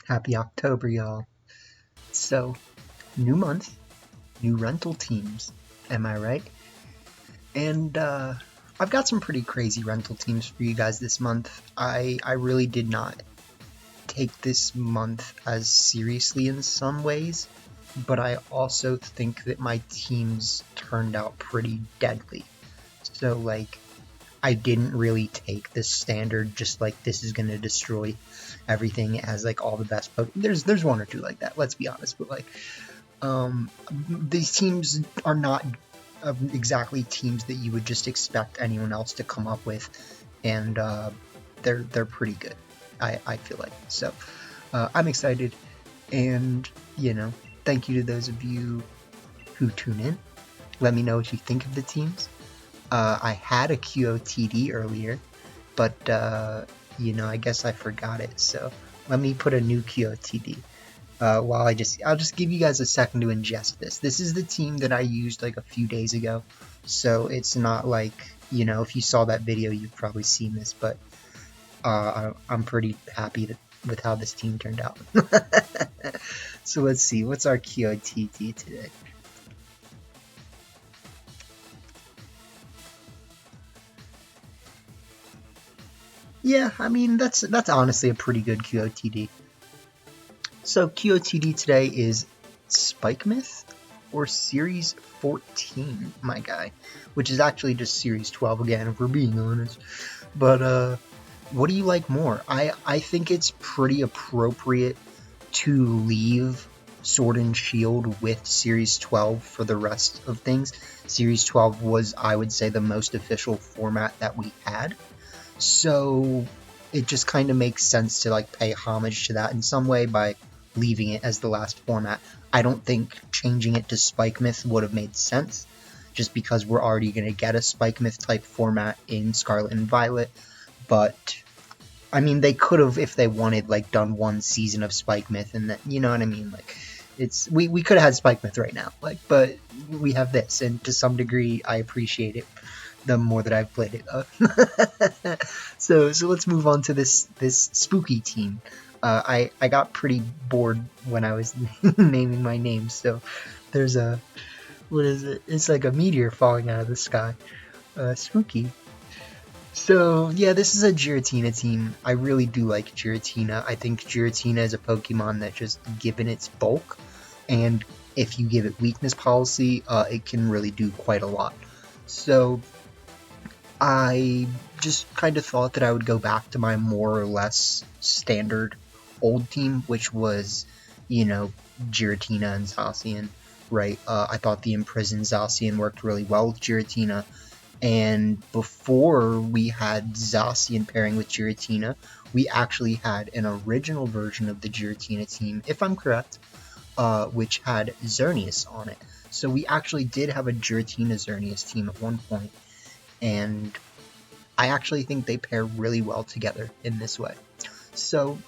Happy October, y'all. So, new month, new rental teams. Am I right? And I've got some pretty crazy rental teams for you guys this month. I really did not take this month as seriously in some ways, but I also think that my teams turned out pretty deadly. So, like, I didn't really take the standard, just like this is gonna destroy everything as like all the best There's one or two like that, let's be honest, but like these teams are not exactly teams that you would just expect anyone else to come up with, and they're pretty good. I feel like so. I'm excited, and thank you to those of you who tune in. Let me know what you think of the teams. I had a QOTD earlier, but I guess I forgot it. So let me put a new QOTD. While I'll just give you guys a second to ingest this. This is the team that I used like a few days ago, so it's not like if you saw that video, you've probably seen this, but I'm pretty happy with how this team turned out. So let's see, what's our QOTD today? Yeah, I mean, that's honestly a pretty good QOTD. So QOTD today is Spike Myth or Series 14, my guy, which is actually just Series 12 again, if we're being honest. But what do you like more? I think it's pretty appropriate to leave Sword and Shield with Series 12 for the rest of things. Series 12 was, I would say, the most official format that we had. So it just kind of makes sense to like pay homage to that in some way by leaving it as the last format. I don't think changing it to Spike Myth would have made sense, just because we're already going to get a Spike Myth type format in Scarlet and Violet. But I mean, they could have, if they wanted, like done one season of Spike Myth, and that, you know what I mean? Like, it's we could have had Spike Myth right now, like, but we have this, and to some degree, I appreciate it the more that I've played it. So let's move on to this spooky team. I got pretty bored when I was naming my names, so there's a, what is it? It's like a meteor falling out of the sky. Spooky. So yeah, this is a Giratina team. I really do like Giratina. I think Giratina is a Pokemon that, just given its bulk, and if you give it weakness policy, it can really do quite a lot. So I just kind of thought that I would go back to my more or less standard old team, which was, Giratina and Zacian, right? I thought the imprisoned Zacian worked really well with Giratina, and before we had Zacian pairing with Giratina, we actually had an original version of the Giratina team, if I'm correct, which had Xerneas on it. So we actually did have a Giratina Xerneas team at one point, and I actually think they pair really well together in this way. So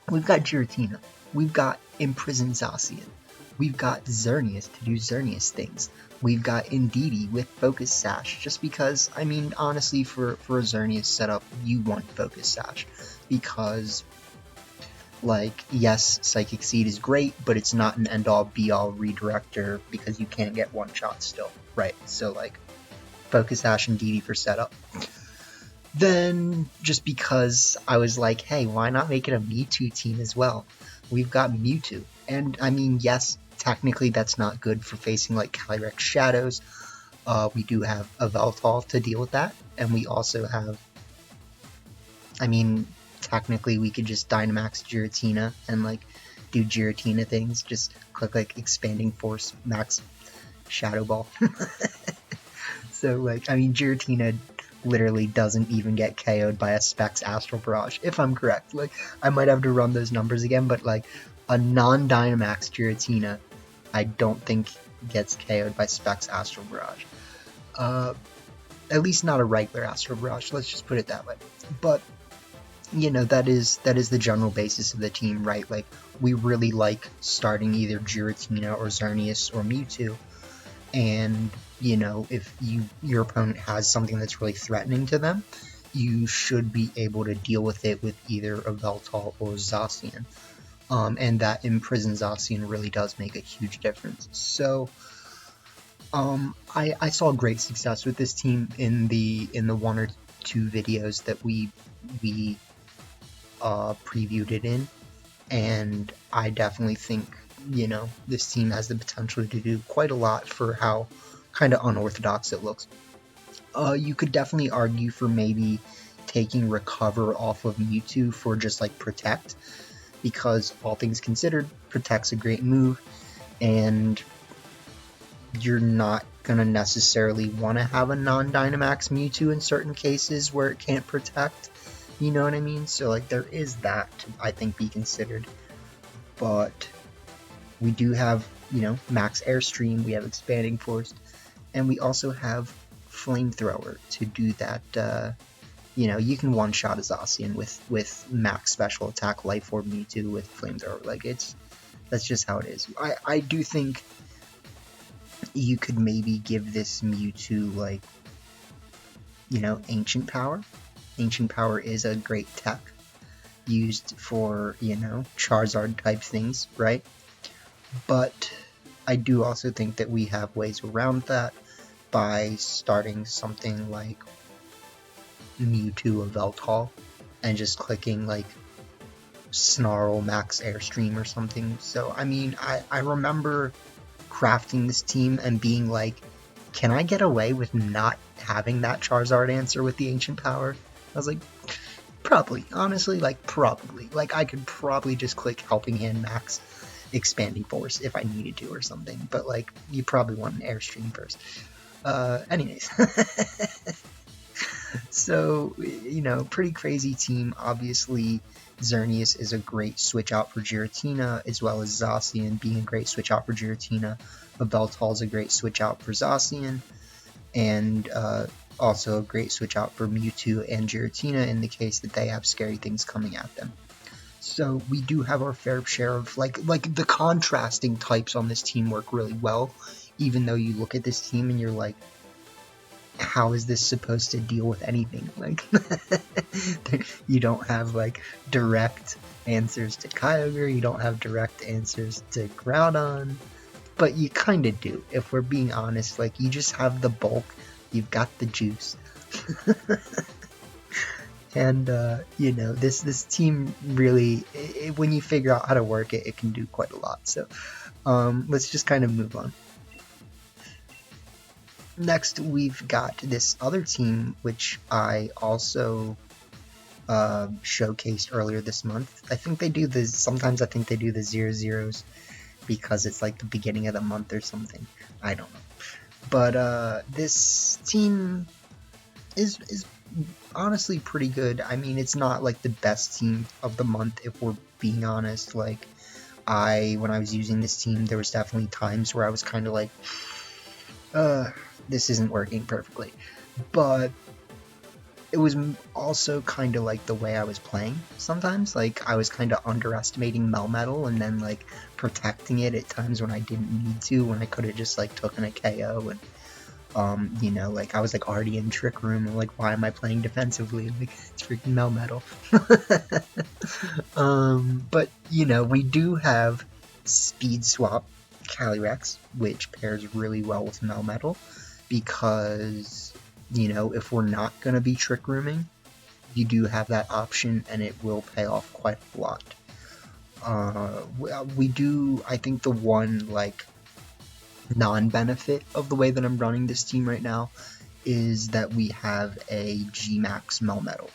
we've got Giratina, we've got imprisoned Zacian, we've got Xerneas to do Xerneas things, we've got Indeedee with Focus Sash, just because, I mean, honestly, for a Xerneas setup, you want Focus Sash, because, like, yes, Psychic Seed is great, but it's not an end-all be-all redirector, because you can't get one-shot still, right? So, like, Focus Sash and Indeedee for setup. Then, just because I was like, hey, why not make it a Mewtwo team as well? We've got Mewtwo. And, I mean, yes, technically that's not good for facing, like, Calyrex Shadows. We do have a Veltal to deal with that. And we also have, I mean, technically we could just Dynamax Giratina and, like, do Giratina things. Just click, like, Expanding Force, Max Shadow Ball. So, like, I mean, Giratina literally doesn't even get KO'd by a Specs Astral Barrage, if I'm correct. Like, I might have to run those numbers again, but, like, a non-Dynamax Giratina, I don't think gets KO'd by Specs Astral Barrage. At least not a regular Astral Barrage, let's just put it that way. But, that is the general basis of the team, right? Like, we really like starting either Giratina or Xerneas or Mewtwo, and if your opponent has something that's really threatening to them, you should be able to deal with it with either a Veltal or Zacian. and that Imprisoned Zacian really does make a huge difference. So I saw great success with this team in the 1 or 2 videos that we previewed it in, and I definitely think, you know, this team has the potential to do quite a lot for how kind of unorthodox it looks. You could definitely argue for maybe taking Recover off of Mewtwo for just like Protect, because all things considered, Protect's a great move, and you're not gonna necessarily want to have a non-Dynamax Mewtwo in certain cases where it can't Protect. You know what I mean? So like there is that to, I think, be considered. But we do have, you know, Max Airstream, we have Expanding Force, and we also have Flamethrower to do that. You know, you can one-shot a Zacian with Max Special Attack Life Orb Mewtwo with Flamethrower. Like, that's just how it is. I do think you could maybe give this Mewtwo, like, you know, Ancient Power. Ancient Power is a great tech used for, you know, Charizard type things, right? But I do also think that we have ways around that by starting something like Mewtwo Yveltal and just clicking like Snarl Max Airstream or something. So I mean, I remember crafting this team and being like, can I get away with not having that Charizard answer with the Ancient Power? I was like, probably, honestly, like probably. Like I could probably just click Helping Hand Max Expanding Force if I needed to or something, but like you probably want an Airstream first. Anyways. So, you know, pretty crazy team. Obviously, Xerneas is a great switch out for Giratina, as well as Zacian being a great switch out for Giratina. Yveltal is a great switch out for Zacian, and also a great switch out for Mewtwo and Giratina in the case that they have scary things coming at them. So we do have our fair share of, like the contrasting types on this team work really well, even though you look at this team and you're like, how is this supposed to deal with anything? Like, you don't have, like, direct answers to Kyogre, you don't have direct answers to Groudon, but you kind of do, if we're being honest. Like, you just have the bulk, you've got the juice. And, you know, this team really, when you figure out how to work it, it can do quite a lot. So, let's just kind of move on. Next, we've got this other team, which I also showcased earlier this month. I think they do this, sometimes I think they do the 0-0s because it's like the beginning of the month or something. I don't know. But this team is honestly pretty good. I mean, it's not like the best team of the month, if we're being honest. Like, when I was using this team, there was definitely times where I was kind of like, this isn't working perfectly. But it was also kind of like the way I was playing sometimes. Like, I was kind of underestimating Melmetal and then like protecting it at times when I didn't need to, when I could have just like taken a KO. And you know, like I was like already in Trick Room, and like, why am I playing defensively? Like, it's freaking Melmetal. But you know, we do have Speed Swap Calyrex, which pairs really well with Melmetal, because, you know, if we're not going to be Trick Rooming, you do have that option, and it will pay off quite a lot. We do, I think the one, like, non-benefit of the way that I'm running this team right now is that we have a G-Max Melmetal,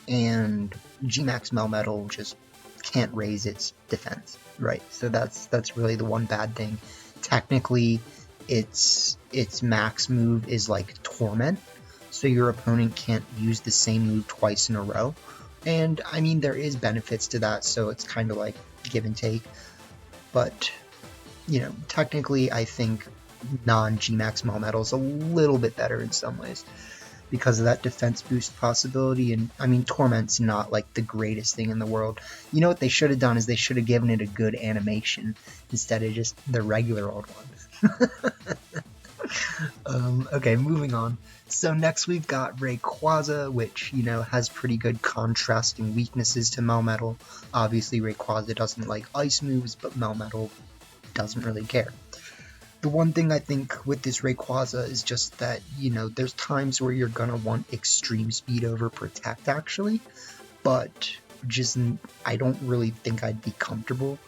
and G-Max Melmetal just can't raise its defense, right? So that's really the one bad thing. Technically, its max move is like Torment, so your opponent can't use the same move twice in a row. And I mean, there is benefits to that, so it's kind of like give and take. But, you know, technically I think non-G-Max Melmetal is a little bit better in some ways because of that defense boost possibility. And I mean, Torment's not like the greatest thing in the world. You know what they should have done is they should have given it a good animation instead of just the regular old one. Okay, moving on. So next we've got Rayquaza, which, you know, has pretty good contrasting weaknesses to Melmetal. Obviously Rayquaza doesn't like ice moves, but Melmetal doesn't really care. The one thing I think with this Rayquaza is just that, you know, there's times where you're gonna want extreme speed over Protect, actually, but just, I don't really think I'd be comfortable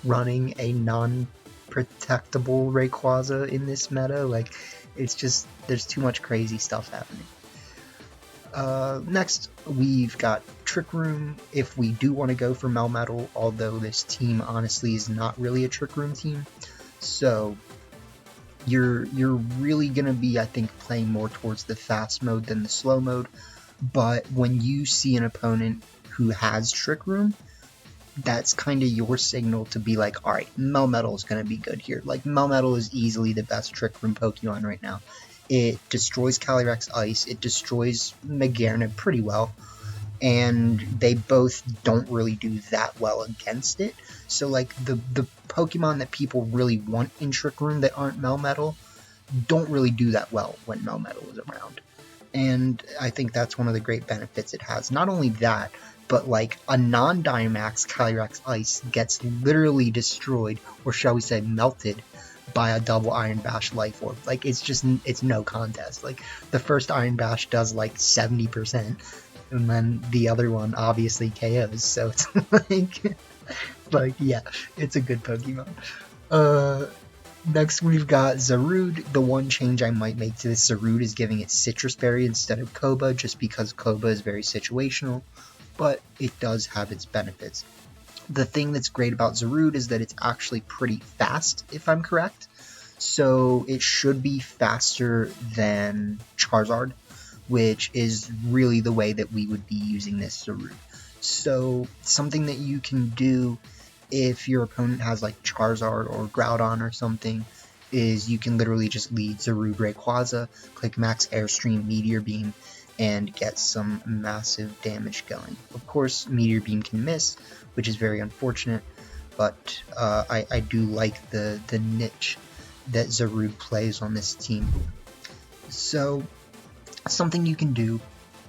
running a non-protectable Rayquaza in this meta. Like, it's just, there's too much crazy stuff happening. Next, we've got Trick Room. If we do want to go for Melmetal, although this team honestly is not really a Trick Room team, so you're really gonna be, I think, playing more towards the fast mode than the slow mode. But when you see an opponent who has Trick Room, that's kind of your signal to be like, alright, Melmetal is going to be good here. Like, Melmetal is easily the best Trick Room Pokemon right now. It destroys Calyrex Ice, it destroys Magearna pretty well, and they both don't really do that well against it. So, like, the Pokemon that people really want in Trick Room that aren't Melmetal don't really do that well when Melmetal is around. And I think that's one of the great benefits it has. Not only that, but like a non-Dynamax Calyrex Ice gets literally destroyed, or shall we say melted, by a double Iron Bash Life Orb. Like, it's no contest. Like, the first Iron Bash does like 70%, and then the other one obviously KOs, so it's like yeah, it's a good Pokemon. Next we've got Zarude. The one change I might make to this Zarude is giving it Citrus Berry instead of Koba, just because Koba is very situational, but it does have its benefits. The thing that's great about Zarude is that it's actually pretty fast, if I'm correct. So it should be faster than Charizard, which is really the way that we would be using this Zarude. So something that you can do if your opponent has like Charizard or Groudon or something is you can literally just lead Zarude Rayquaza, click Max Airstream Meteor Beam, and get some massive damage going. Of course, Meteor Beam can miss, which is very unfortunate, but I do like the niche that Zarude plays on this team. So something you can do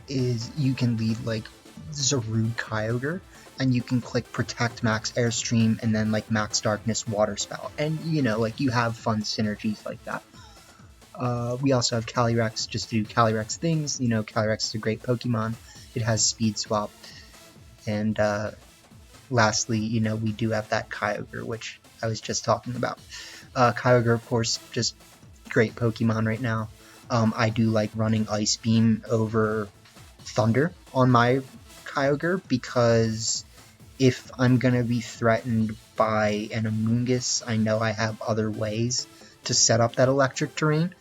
is you can lead like Zarude Kyogre, and you can click Protect Max Airstream and then like Max Darkness Water Spout, and you know, like, you have fun synergies like that. We also have Calyrex just to do Calyrex things. You know, Calyrex is a great Pokemon. It has Speed Swap. And lastly, you know, we do have that Kyogre, which I was just talking about. Kyogre, of course, just great Pokemon right now. I do like running Ice Beam over Thunder on my Kyogre, because if I'm going to be threatened by an Amoonguss, I know I have other ways to set up that electric terrain.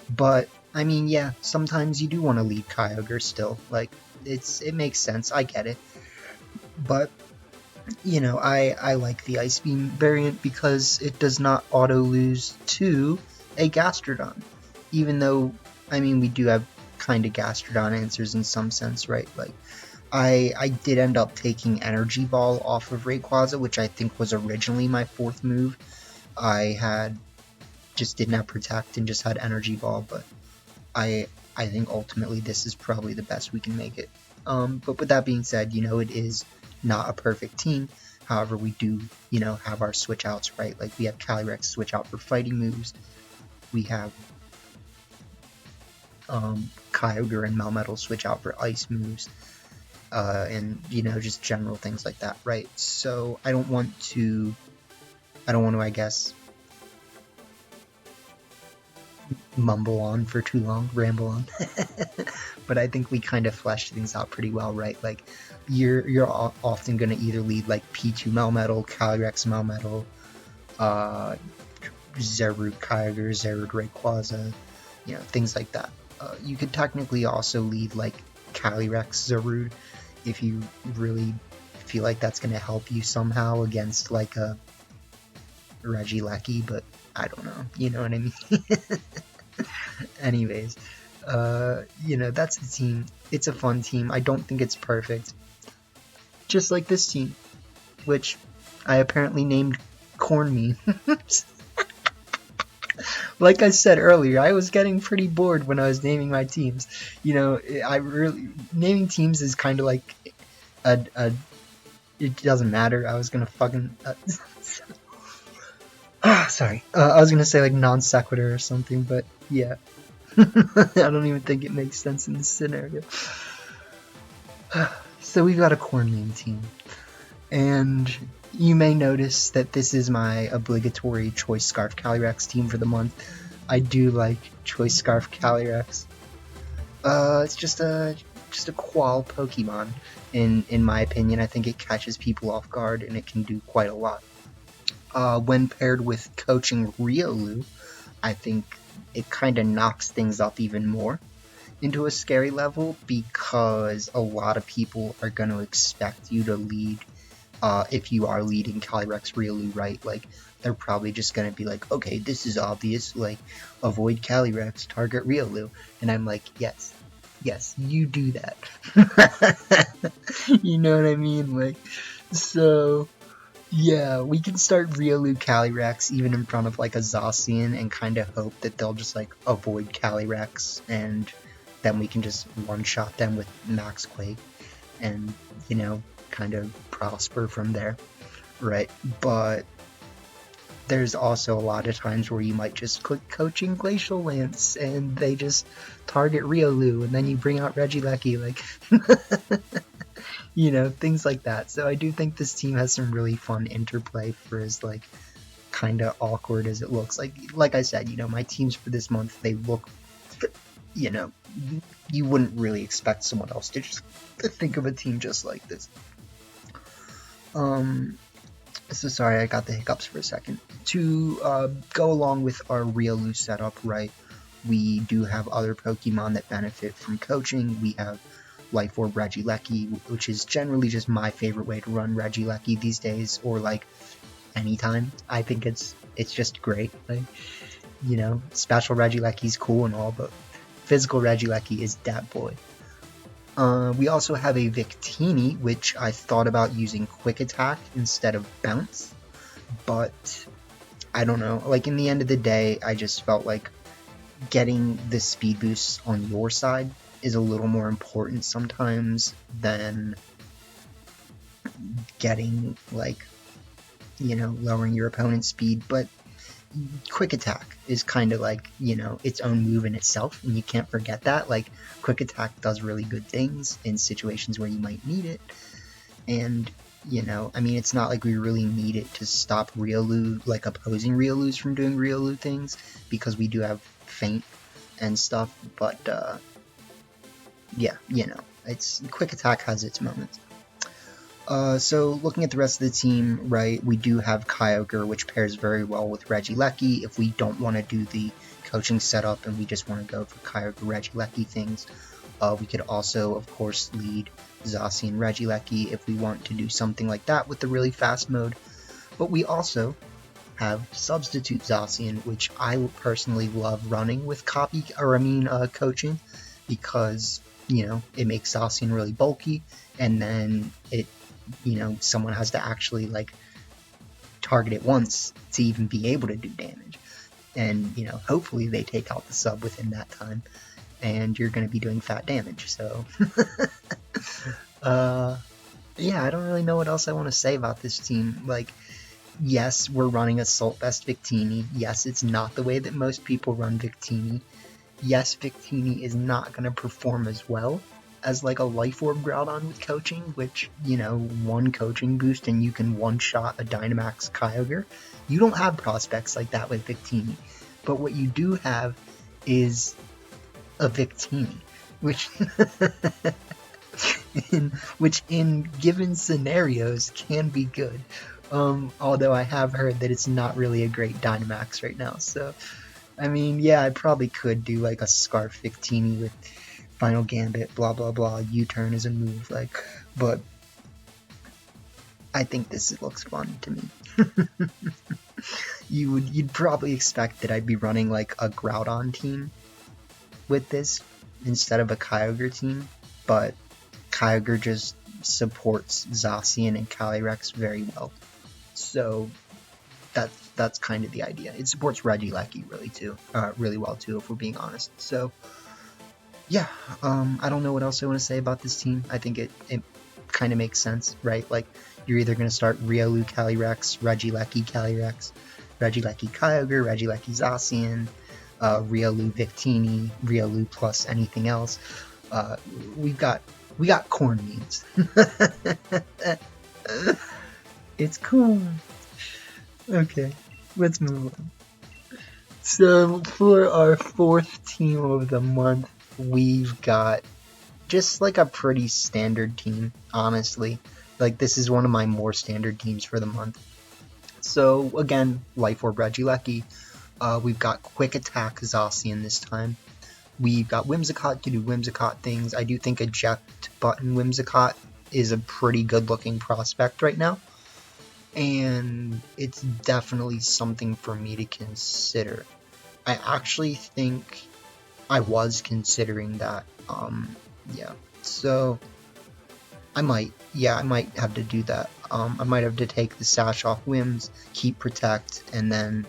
But I mean, yeah, sometimes you do want to lead Kyogre still. Like, it makes sense, I get it. But you know, I like the Ice Beam variant because it does not auto lose to a Gastrodon. Even though, I mean, we do have kind of Gastrodon answers in some sense, right? Like, I did end up taking Energy Ball off of Rayquaza, which I think was originally my fourth move. I just didn't have Protect and just had Energy Ball, but I think ultimately this is probably the best we can make it. But with that being said, you know, it is not a perfect team. However, we do, you know, have our switch outs, right? Like, we have Calyrex switch out for fighting moves. We have Kyogre and Melmetal switch out for ice moves. And, you know, just general things like that, right? So I don't want to, I guess, mumble on for too long, ramble on. But I think we kind of fleshed things out pretty well, right? Like, you're often going to either lead like P2 Melmetal, Calyrex Melmetal, Zarude Kyogre, Zarude Rayquaza, you know, things like that. You could technically also lead like Calyrex Zarude if you really feel like that's going to help you somehow against like a Regieleki, but I don't know, you know what I mean? Anyways, you know, that's the team. It's a fun team. I don't think it's perfect. Just like this team, which I apparently named Corn Me. like I said earlier, I was getting pretty bored when I was naming my teams. You know, naming teams is kind of like a it doesn't matter. I was gonna fucking sorry. I was gonna say like non sequitur or something, but yeah. I don't even think it makes sense in this scenario. So we've got a corn name team, and you may notice that this is my obligatory Choice Scarf Calyrex team for the month. I do like Choice Scarf Calyrex. It's just a qual Pokemon. In my opinion, I think it catches people off guard and it can do quite a lot. When paired with coaching Riolu, I think it kind of knocks things up even more into a scary level, because a lot of people are going to expect you to lead. If you are leading Calyrex Riolu, right? Like, they're probably just going to be like, okay, this is obvious, like, avoid Calyrex, target Riolu. And I'm like, yes, you do that. You know what I mean? Like, so, yeah, we can start Riolu Calyrex even in front of, like, a Zacian and kind of hope that they'll just, like, avoid Calyrex, and then we can just one-shot them with Max Quake and, you know, kind of prosper from there, right? But there's also a lot of times where you might just click coaching Glacial Lance and they just target Riolu, and then you bring out Regieleki, like, you know, things like that. So I do think this team has some really fun interplay for as, like, kind of awkward as it looks. Like I said, you know, my teams for this month, they look, you know, you wouldn't really expect someone else to just think of a team just like this. So sorry, I got the hiccups for a second. To go along with our Riolu setup, right, we do have other Pokemon that benefit from coaching. We have Life Orb Regieleki, which is generally just my favorite way to run Regieleki these days, or like anytime. I think it's just great. Like, you know, special Regieleki's cool and all, but physical Regieleki is that boy. We also have a Victini, which I thought about using Quick Attack instead of Bounce, but I don't know. Like, in the end of the day, I just felt like getting the speed boosts on your side is a little more important sometimes than getting, like, you know, lowering your opponent's speed. But Quick Attack is kind of like, you know, its own move in itself, and you can't forget that. Like, Quick Attack does really good things in situations where you might need it, and, you know, I mean, it's not like we really need it to stop Riolu, like, opposing Riolus from doing Riolu things, because we do have Feint and stuff, but, yeah, you know, Quick Attack has its moments. So looking at the rest of the team, right, we do have Kyogre, which pairs very well with Regieleki if we don't want to do the coaching setup and we just want to go for Kyogre Regieleki things. We could also, of course, lead Zacian Regieleki if we want to do something like that with the really fast mode. But we also have Substitute Zacian, which I personally love running with coaching, because, you know, it makes Zacian really bulky, and then it, you know, someone has to actually, like, target it once to even be able to do damage. And, you know, hopefully they take out the sub within that time, and you're going to be doing fat damage. So, yeah, I don't really know what else I want to say about this team. Like, yes, we're running Assault Vest Victini. Yes, it's not the way that most people run Victini. Yes, Victini is not going to perform as well as, like, a Life Orb Groudon with coaching, which, you know, one coaching boost and you can one-shot a Dynamax Kyogre. You don't have prospects like that with Victini. But what you do have is a Victini, which in given scenarios can be good. Although I have heard that it's not really a great Dynamax right now. So, I mean, yeah, I probably could do, like, a Scarf Victini with Final Gambit, blah blah blah, U-turn is a move, like, but I think this looks fun to me. You'd probably expect that I'd be running, like, a Groudon team with this instead of a Kyogre team, but Kyogre just supports Zacian and Calyrex very well. So that's kind of the idea. It supports Regieleki really well too, if we're being honest. So yeah, I don't know what else I want to say about this team. I think it kind of makes sense, right? Like, you're either going to start Riolu Calyrex, Regieleki Calyrex, Regieleki Kyogre, Regieleki Zacian, Riolu Victini, Riolu plus anything else. We got corn beans. It's cool. Okay, let's move on. So for our 4th team of the month, we've got just like a pretty standard team, honestly. Like, this is one of my more standard teams for the month. So again, Life Orb Regieleki. We've got Quick Attack Zacian this time. We've got Whimsicott to do Whimsicott things. I do think Eject Button Whimsicott is a pretty good looking prospect right now. And it's definitely something for me to consider. I actually think I was considering that. Yeah. So I might have to do that. I might have to take the Sash off Whims, keep Protect, and then,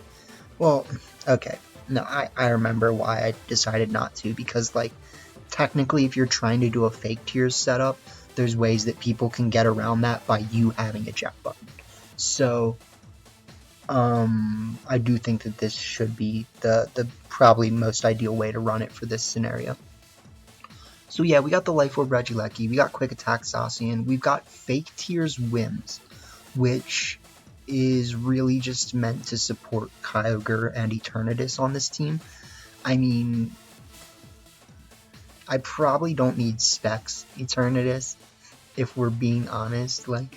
well, okay. No, I remember why I decided not to, because, like, technically if you're trying to do a fake tiers setup, there's ways that people can get around that by you having a Eject Button. So, I do think that this should be the probably most ideal way to run it for this scenario. So yeah, we got the Life Orb Regieleki, we got Quick Attack Zacian, we've got Fake Tiers Whims, which is really just meant to support Kyogre and Eternatus on this team. I mean, I probably don't need Specs Eternatus, if we're being honest. Like,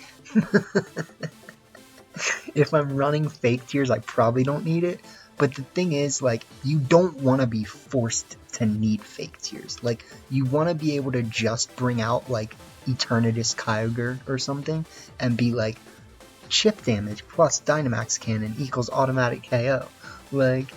if I'm running Fake Tiers, I probably don't need it. But the thing is, like, you don't want to be forced to need Fake Tiers. Like, you want to be able to just bring out, like, Eternatus Kyogre or something, and be like, chip damage plus Dynamax Cannon equals automatic KO. Like,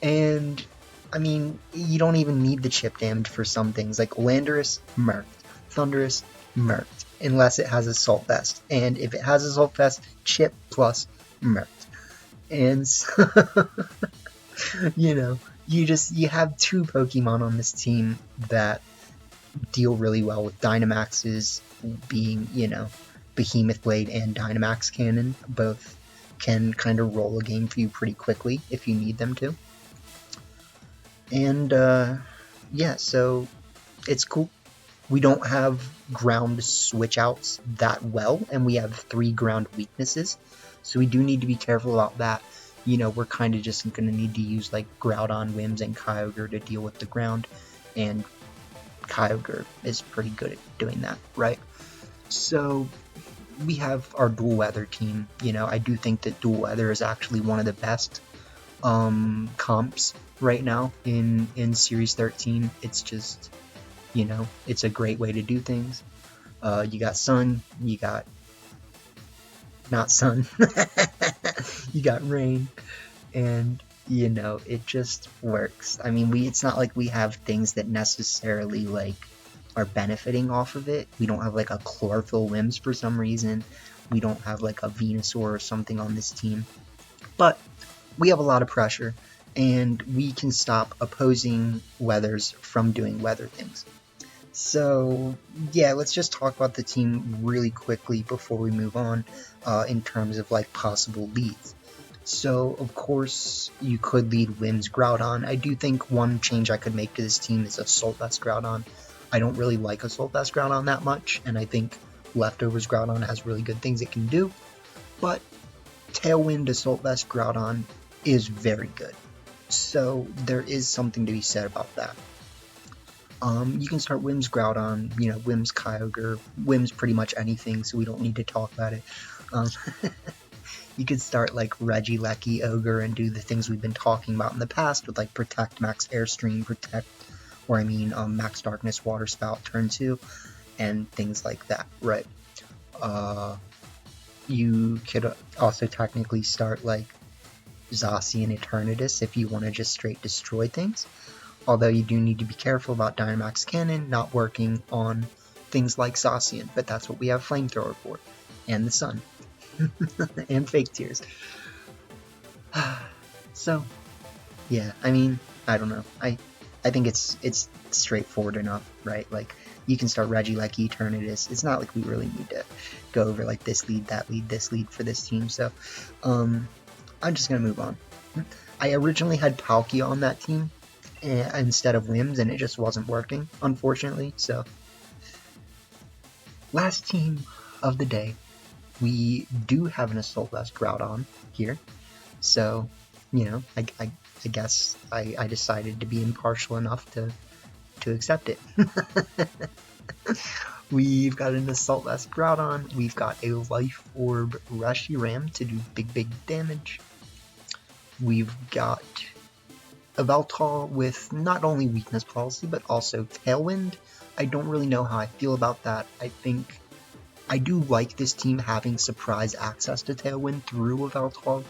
and, I mean, you don't even need the chip damage for some things. Like, Landorus, Murked. Thundurus, Murked. Unless it has Assault Vest. And if it has Assault Vest, chip plus Murked. And so, you know, you have 2 Pokemon on this team that deal really well with Dynamaxes being, you know, Behemoth Blade and Dynamax Cannon. Both can kind of roll a game for you pretty quickly if you need them to. And, yeah, so it's cool. We don't have ground switch outs that well, and we have 3 ground weaknesses. So we do need to be careful about that. You know, we're kind of just going to need to use, like, Groudon, Whims, and Kyogre to deal with the ground. And Kyogre is pretty good at doing that, right? So we have our Dual Weather team. You know, I do think that Dual Weather is actually one of the best comps right now in Series 13. It's just, you know, it's a great way to do things. You got Sun, you got not Sun, you got Rain, and, you know, it just works. I mean, it's not like we have things that necessarily, like, are benefiting off of it. We don't have, like, a Chlorophyll Whims for some reason. We don't have, like, a Venusaur or something on this team. But we have a lot of pressure, and we can stop opposing weathers from doing weather things. So, yeah, let's just talk about the team really quickly before we move on in terms of, like, possible leads. So, of course, you could lead Whims Groudon. I do think one change I could make to this team is Assault Vest Groudon. I don't really like Assault Vest Groudon that much, and I think Leftovers Groudon has really good things it can do. But Tailwind Assault Vest Groudon is very good. So, there is something to be said about that. You can start Whims Groudon, you know, Whims Kyogre, Whims pretty much anything, so we don't need to talk about it. You could start, like, Regieleki Ogre and do the things we've been talking about in the past with, like, Protect, Max Airstream, Protect, or I mean, Max Darkness, Water Spout, turn 2, and things like that, right? You could also technically start, like, Zacian Eternatus if you want to just straight destroy things. Although you do need to be careful about Dynamax Cannon not working on things like Zacian, but that's what we have Flamethrower for. And the Sun. And Fake Tears. So, yeah, I mean, I don't know. I think it's straightforward enough, right? Like, you can start Reggie like Eternatus. It's not like we really need to go over like this lead, that lead, this lead for this team. So, I'm just gonna move on. I originally had Palkia on that team instead of Wims, and it just wasn't working, unfortunately. So, last team of the day, we do have an Assault Vest Groudon here. So, you know, I guess I decided to be impartial enough to accept it. We've got an Assault Vest Groudon, we've got a Life Orb Reshiram to do big damage. We've got a Yveltal with not only Weakness Policy, but also Tailwind. I don't really know how I feel about that. I think I do like this team having surprise access to Tailwind through a Yveltal,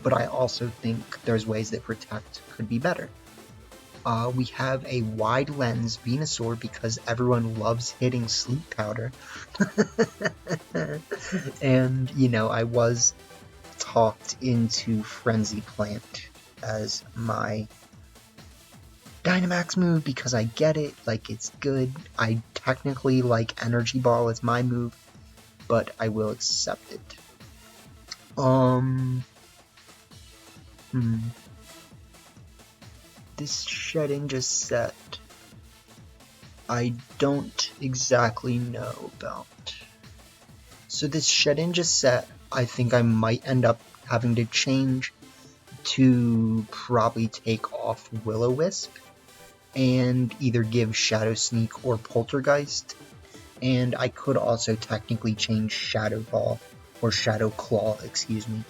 but I also think there's ways that Protect could be better. We have a Wide Lens Venusaur because everyone loves hitting Sleep Powder. And, you know, I was talked into Frenzy Plant as my Dynamax move because I get it, like, it's good. I technically like Energy Ball as my move, but I will accept it. This Shedinja set, I don't exactly know about. So this Shedinja set, I think I might end up having to change to probably take off Will-O-Wisp and either give Shadow Sneak or Poltergeist, and I could also technically change Shadow Ball or Shadow Claw, excuse me,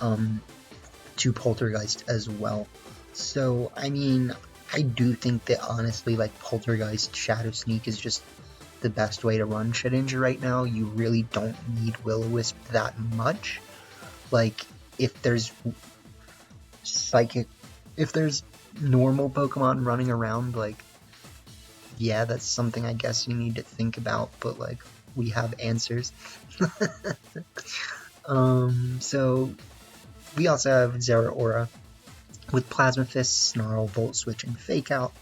to Poltergeist as well. So, I mean, I do think that honestly, like, Poltergeist Shadow Sneak is just the best way to run Shedinja right now. You really don't need Will-O-Wisp that much. Like, if there's normal Pokemon running around, like, yeah, that's something I guess you need to think about, but, like, we have answers. So, we also have Zeraora with Plasma Fist, Snarl, Volt Switch, and Fake Out.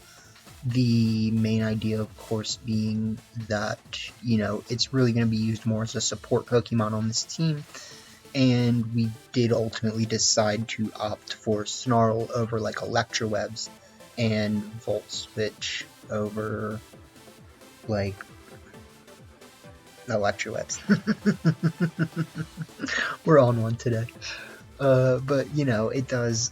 The main idea, of course, being that, you know, it's really going to be used more as a support Pokemon on this team, and we did ultimately decide to opt for Snarl over, like, Electrowebs, and Volt Switch over, like, Electrowebs. We're on one today. But, you know, it does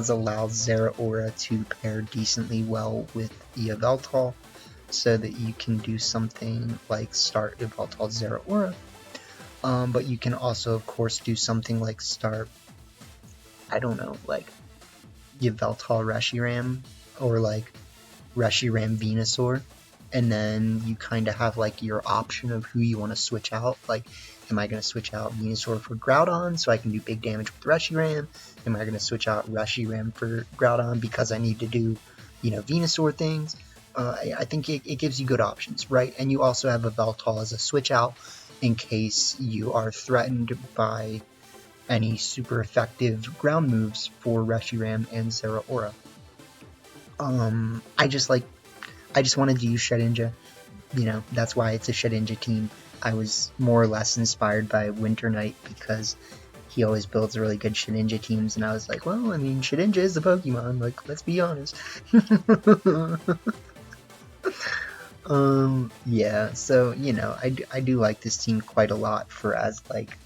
allow Zeraora to pair decently well with the Yveltal, so that you can do something like start Yveltal Zeraora, but you can also, of course, do something like start, I don't know, like Yveltal Reshiram, or like Reshiram Venusaur, and then you kind of have like your option of who you want to switch out. Like, am I going to switch out Venusaur for Groudon so I can do big damage with Reshiram? Am I going to switch out Reshiram for Groudon because I need to do, you know, Venusaur things? I think it gives you good options, right? And you also have a Yveltal as a switch out in case you are threatened by any super effective ground moves for Reshiram and Zeraora. I just wanted to use Shedinja. You know, that's why it's a Shedinja team. I was more or less inspired by Winter Knight because he always builds really good Shedinja teams, and I was like, well, I mean, Shedinja is a Pokemon, like, let's be honest. Yeah, so, you know, I do like this team quite a lot for as, like,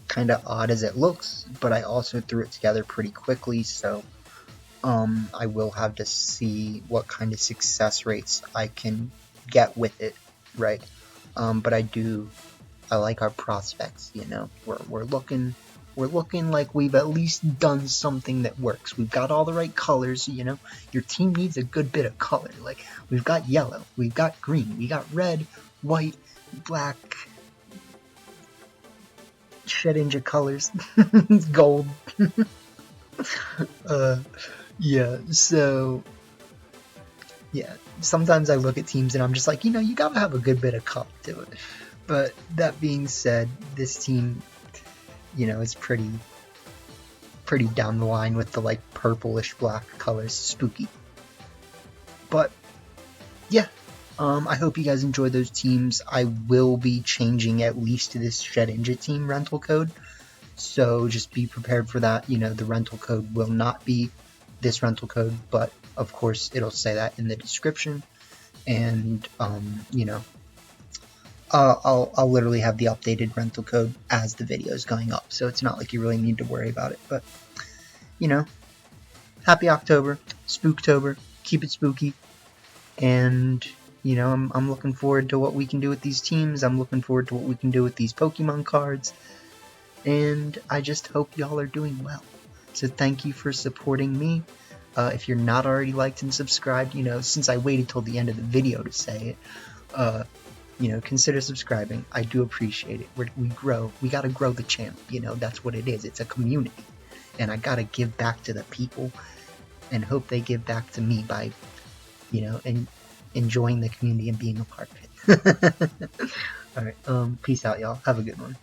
kind of odd as it looks, but I also threw it together pretty quickly, so I will have to see what kind of success rates I can get with it, right? But I like our prospects, you know. We're looking like we've at least done something that works. We've got all the right colors, you know. Your team needs a good bit of color. Like, we've got yellow, we've got green, we got red, white, black, Shedinja colors, gold. Yeah, so, yeah, sometimes I look at teams and I'm just like, you know, you gotta have a good bit of color to it. But that being said, this team, you know, is pretty pretty down the line with the like purplish black colors, spooky. But yeah, I hope you guys enjoy those teams. I will be changing at least this Shedinja team rental code, so just be prepared for that. You know, the rental code will not be this rental code, but of course it'll say that in the description. And you know, I'll literally have the updated rental code as the video is going up, so it's not like you really need to worry about it. But you know, happy October, Spooktober, keep it spooky, and you know, I'm looking forward to what we can do with these teams. I'm looking forward to what we can do with these Pokemon cards, and I just hope y'all are doing well. So thank you for supporting me. If you're not already liked and subscribed, you know, since I waited till the end of the video to say it, you know, consider subscribing. I do appreciate it. We grow. We gotta grow the channel. You know, that's what it is. It's a community, and I gotta give back to the people, and hope they give back to me by, you know, and enjoying the community and being a part of it. All right. Peace out, y'all. Have a good one.